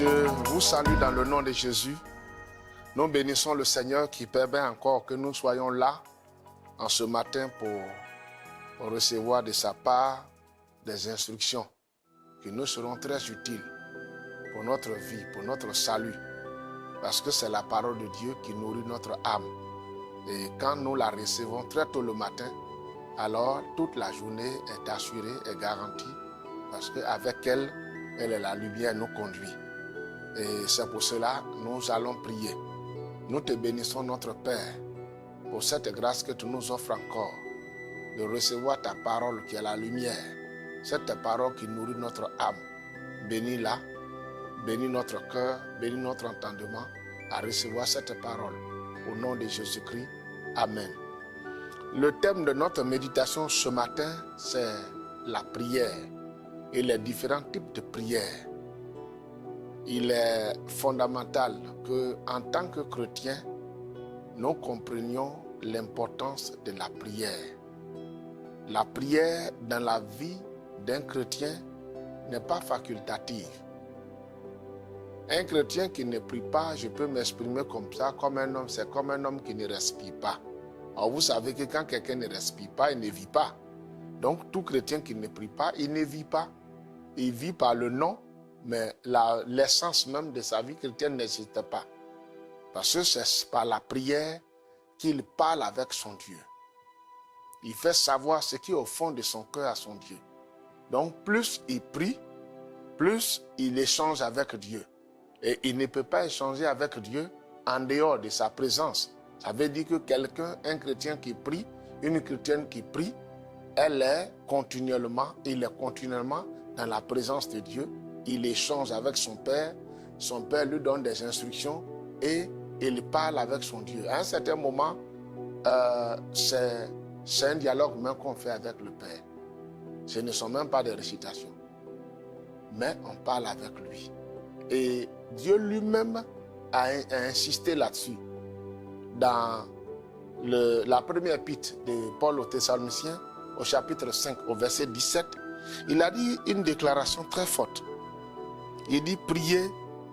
Je vous salue dans le nom de Jésus. Nous bénissons le Seigneur qui permet encore que nous soyons là en ce matin pour recevoir de sa part des instructions qui nous seront très utiles pour notre vie, pour notre salut. Parce que c'est la parole de Dieu qui nourrit notre âme. Et quand nous la recevons très tôt le matin, alors toute la journée est assurée et garantie parce qu'avec elle, elle est la lumière nous conduit. Et c'est pour cela que nous allons prier. Nous te bénissons notre Père pour cette grâce que tu nous offres encore de recevoir ta parole qui est la lumière, cette parole qui nourrit notre âme. Bénis-la, bénis notre cœur, bénis notre entendement à recevoir cette parole. Au nom de Jésus-Christ, Amen. Le thème de notre méditation ce matin, c'est la prière et les différents types de prières. Il est fondamental qu'en tant que chrétiens, nous comprenions l'importance de la prière. La prière dans la vie d'un chrétien n'est pas facultative. Un chrétien qui ne prie pas, je peux m'exprimer comme ça, comme un homme, c'est comme un homme qui ne respire pas. Alors vous savez que quand quelqu'un ne respire pas, il ne vit pas. Donc tout chrétien qui ne prie pas, il ne vit pas. Il vit par le nom, mais l'essence même de sa vie chrétienne n'existe pas. Parce que c'est par la prière qu'il parle avec son Dieu. Il fait savoir ce qui est au fond de son cœur à son Dieu. Donc plus il prie, plus il échange avec Dieu. Et il ne peut pas échanger avec Dieu en dehors de sa présence. Ça veut dire que quelqu'un, un chrétien qui prie, une chrétienne qui prie, il est continuellement dans la présence de Dieu. Il échange avec son Père lui donne des instructions et il parle avec son Dieu. À un certain moment, c'est un dialogue même qu'on fait avec le Père. Ce ne sont même pas des récitations, mais on parle avec lui. Et Dieu lui-même a insisté là-dessus. Dans la première épître de Paul aux Thessaloniciens, au chapitre 5, au verset 17, il a dit une déclaration très forte. Il dit prier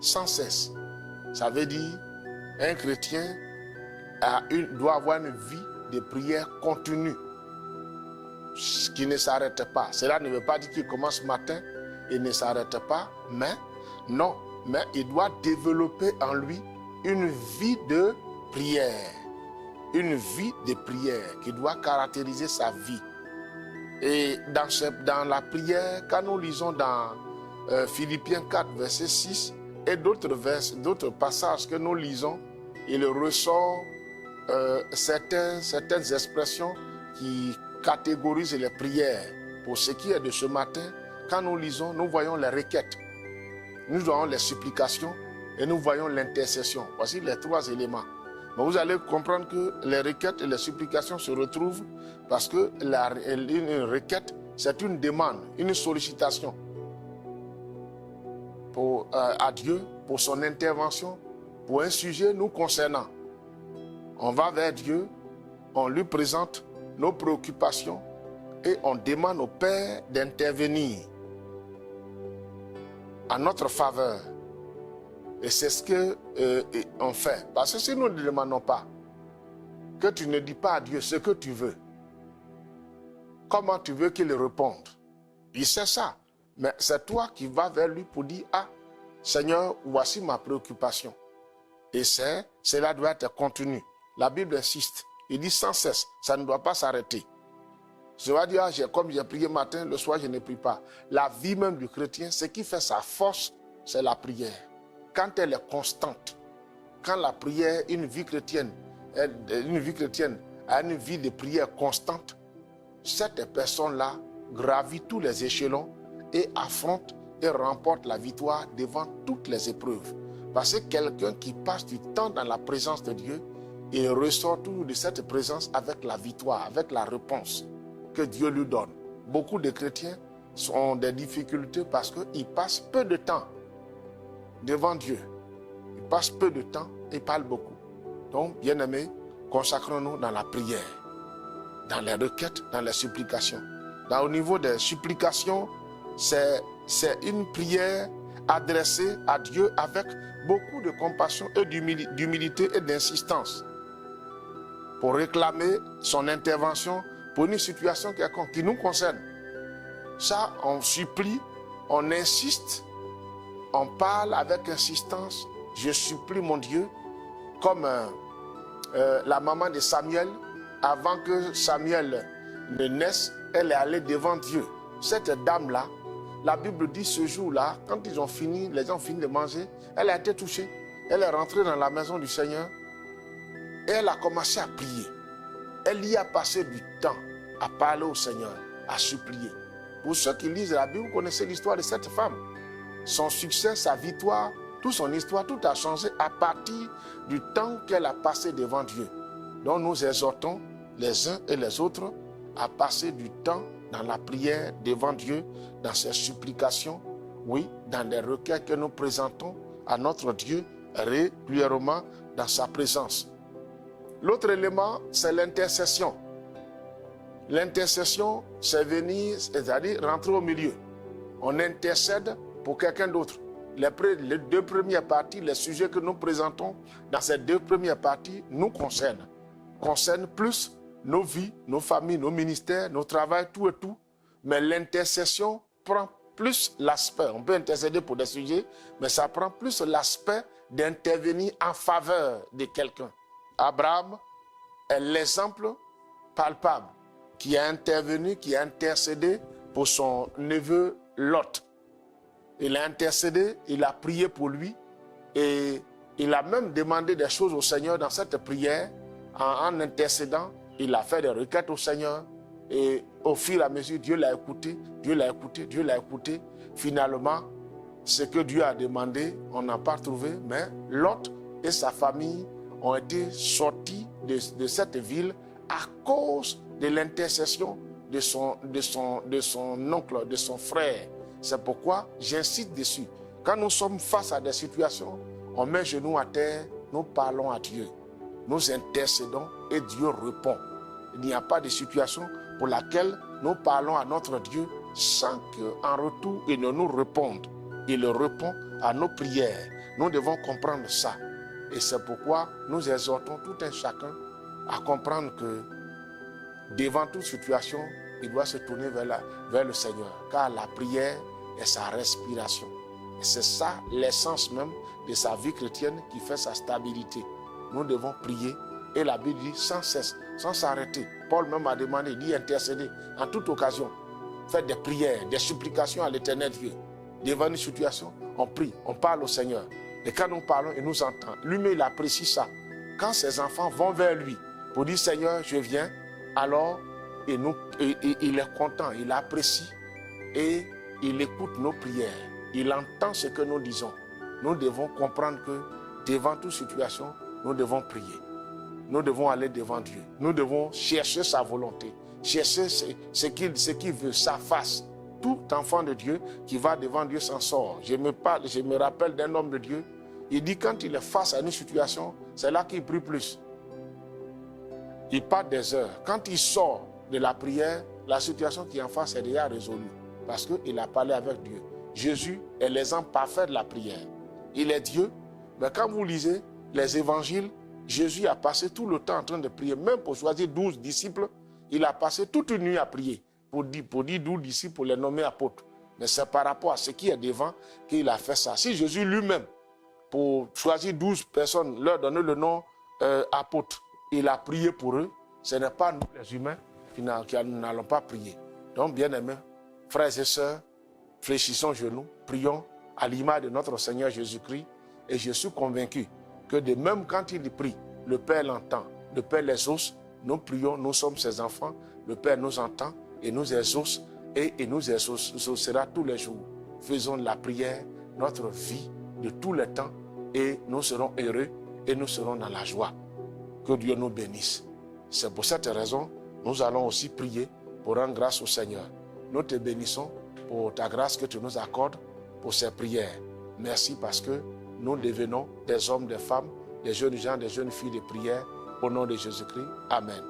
sans cesse. Ça veut dire un chrétien doit avoir une vie de prière continue, qui ne s'arrête pas. Cela ne veut pas dire qu'il commence matin et ne s'arrête pas, mais non, mais il doit développer en lui une vie de prière. Une vie de prière qui doit caractériser sa vie. Et dans la prière, quand nous lisons dans Philippiens 4, verset 6 et d'autres passages que nous lisons, il ressort certaines expressions qui catégorisent les prières. Pour ce qui est de ce matin, quand nous lisons, nous voyons les requêtes, nous voyons les supplications et nous voyons l'intercession. Voici les trois éléments. Mais vous allez comprendre que les requêtes et les supplications se retrouvent parce que une requête, c'est une demande, une sollicitation à Dieu pour son intervention, pour un sujet nous concernant. On va vers Dieu, on lui présente nos préoccupations et on demande au Père d'intervenir en notre faveur. Et c'est ce qu'on fait. Parce que si nous ne demandons pas, que tu ne dis pas à Dieu ce que tu veux, comment tu veux qu'il réponde? Il sait ça. Mais c'est toi qui vas vers lui pour dire, ah, Seigneur, voici ma préoccupation. Et cela doit être continu. La Bible insiste. Il dit sans cesse, ça ne doit pas s'arrêter. Je vais dire, comme j'ai prié matin, le soir je ne prie pas. La vie même du chrétien, ce qui fait sa force, c'est la prière. Quand elle est constante, quand la prière, une vie chrétienne a une vie de prière constante, cette personne-là gravit tous les échelons et affronte et remporte la victoire devant toutes les épreuves. Parce que quelqu'un qui passe du temps dans la présence de Dieu, il ressort toujours de cette présence avec la victoire, avec la réponse que Dieu lui donne. Beaucoup de chrétiens ont des difficultés parce qu'ils passent peu de temps devant Dieu. Ils passent peu de temps et parlent beaucoup. Donc, bien-aimés, consacrons-nous dans la prière, dans les requêtes, dans les supplications. Au niveau des supplications, c'est une prière adressé à Dieu avec beaucoup de compassion et d'humilité et d'insistance pour réclamer son intervention pour une situation quelconque qui nous concerne. Ça, on supplie, on insiste, on parle avec insistance. Je supplie mon Dieu, comme la maman de Samuel, avant que Samuel ne naisse, elle est allée devant Dieu. Cette dame-là, la Bible dit ce jour-là, quand les gens ont fini de manger, elle a été touchée. Elle est rentrée dans la maison du Seigneur et elle a commencé à prier. Elle y a passé du temps à parler au Seigneur, à supplier. Pour ceux qui lisent la Bible, vous connaissez l'histoire de cette femme. Son succès, sa victoire, toute son histoire, tout a changé à partir du temps qu'elle a passé devant Dieu. Donc nous exhortons les uns et les autres à passer du temps dans la prière devant Dieu, dans ses supplications, oui, dans les requêtes que nous présentons à notre Dieu régulièrement dans sa présence. L'autre élément, c'est l'intercession. L'intercession, c'est venir, c'est-à-dire rentrer au milieu. On intercède pour quelqu'un d'autre. Les deux premières parties, les sujets que nous présentons dans ces deux premières parties nous concernent. Concernent plus nos vies, nos familles, nos ministères, nos travails, tout et tout. Mais l'intercession prend plus l'aspect. On peut intercéder pour des sujets, mais ça prend plus l'aspect d'intervenir en faveur de quelqu'un. Abraham est l'exemple palpable qui a intervenu, qui a intercédé pour son neveu Lot. Il a intercédé, il a prié pour lui et il a même demandé des choses au Seigneur dans cette prière. En intercédant, il a fait des requêtes au Seigneur et au fur et à mesure, Dieu l'a écouté, Dieu l'a écouté, Dieu l'a écouté. Finalement, ce que Dieu a demandé, on n'a pas trouvé, mais Lot et sa famille ont été sortis de cette ville à cause de l'intercession de son oncle, de son frère. C'est pourquoi j'insiste dessus. Quand nous sommes face à des situations, on met genoux à terre, nous parlons à Dieu. Nous intercédons et Dieu répond. Il n'y a pas de situation pour laquelle nous parlons à notre Dieu sans qu'en retour, il ne nous réponde. Il répond à nos prières. Nous devons comprendre ça. Et c'est pourquoi nous exhortons tout un chacun à comprendre que devant toute situation, il doit se tourner vers le Seigneur. Car la prière est sa respiration. Et c'est ça l'essence même de sa vie chrétienne qui fait sa stabilité. Nous devons prier. Et la Bible dit sans cesse, sans s'arrêter. Paul même a demandé d'y intercéder en toute occasion. Faites des prières, des supplications à l'Éternel Dieu. Devant une situation, on prie, on parle au Seigneur. Et quand nous parlons, il nous entend. Lui-même, il apprécie ça. Quand ses enfants vont vers lui pour dire Seigneur, je viens, alors il est content, il apprécie et il écoute nos prières. Il entend ce que nous disons. Nous devons comprendre que devant toute situation, nous devons prier. Nous devons aller devant Dieu. Nous devons chercher sa volonté, chercher ce qu'il veut, sa face. Tout enfant de Dieu qui va devant Dieu s'en sort. Je me rappelle d'un homme de Dieu. Il dit quand il est face à une situation, c'est là qu'il prie plus. Il part des heures. Quand il sort de la prière, la situation qui est en face est déjà résolue. Parce qu'il a parlé avec Dieu. Jésus est l'exemple parfait de la prière. Il est Dieu. Mais quand vous lisez les évangiles, Jésus a passé tout le temps en train de prier. Même pour choisir 12 disciples, il a passé toute une nuit à prier. Pour dire 12 disciples, pour les nommer apôtres. Mais c'est par rapport à ce qui est devant qu'il a fait ça. Si Jésus lui-même, pour choisir 12 personnes, leur donner le nom apôtres, il a prié pour eux, ce n'est pas nous les humains qui n'allons pas prier. Donc, bien-aimés, frères et sœurs, fléchissons genoux, prions à l'image de notre Seigneur Jésus-Christ. Et je suis convaincu que de même quand il prie, le Père l'entend, le Père les exauce, nous prions, nous sommes ses enfants, le Père nous entend et nous exauce et nous exaucera tous les jours. Faisons de la prière notre vie de tous les temps et nous serons heureux et nous serons dans la joie. Que Dieu nous bénisse. C'est pour cette raison, nous allons aussi prier pour rendre grâce au Seigneur. Nous te bénissons pour ta grâce que tu nous accordes pour ces prières. Merci parce que nous devenons des hommes, des femmes, des jeunes gens, des jeunes filles de prière. Au nom de Jésus-Christ. Amen.